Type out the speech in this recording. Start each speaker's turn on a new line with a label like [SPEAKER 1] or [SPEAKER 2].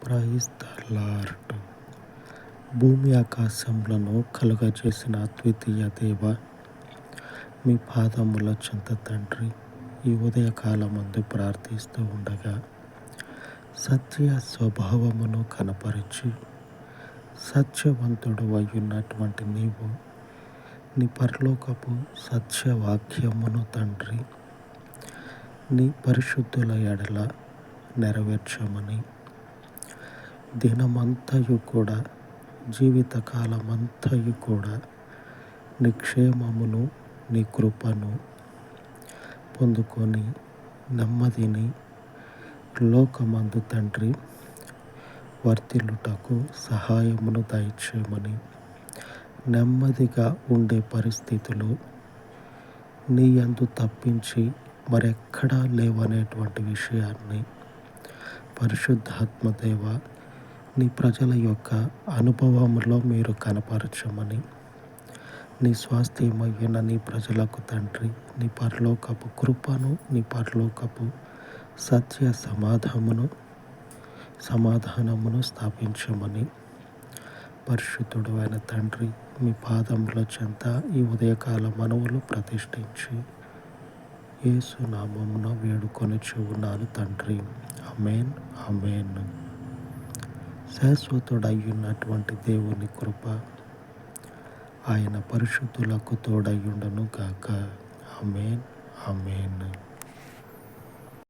[SPEAKER 1] Praise the lord. భూమి ఆకాశములను కలుగజేసిన అద్వితీయ దేవ, మీ పాదముల చెంత తండ్రి, ఈ ఉదయకాలమందు ప్రార్థిస్తూ ఉండగా సత్య స్వభావమును కనపరిచి సత్యవంతుడు అయ్యున్నటువంటి నీవు నీ పరలోకపు సత్యవాక్యమును తండ్రి నీ పరిశుద్ధుల ఎడల నెరవేర్చమని, దినమంతయు కూడా జీవితకాలమంతయు కూడా నీ క్షేమమును నీ కృపను పొందుకొని నెమ్మదిని లోకమందు తండ్రి వర్ధిల్లుటకు సహాయమును దయచేయమని, నెమ్మదిగా ఉండే పరిస్థితులు నీ యందు తప్పించి మరెక్కడా లేవనేటువంటి విషయాన్ని పరిశుద్ధాత్మదేవ నీ ప్రజల యొక్క అనుభవంలో మీరు కనపరచమని, నీ స్వాస్థ్యమైన నీ ప్రజలకు తండ్రి నీ పరలోకపు కృపను, నీ పరలోకపు సత్య సమాధానమును స్థాపించమని, పరిశుద్ధుడు అయిన తండ్రి మీ పాదముల చెంత ఈ ఉదయకాల మనవులు ప్రతిష్ఠించి యేసు నామమున వేడుకొనుచు ఉన్నాను తండ్రి. ఆమేన్, ఆమేన్. శాశ్వతుడయ్యున్నటువంటి దేవుని కృప ఆయన పరిశుద్ధులకు తోడయ్యుండును గాక. ఆమేన్, ఆమేన్.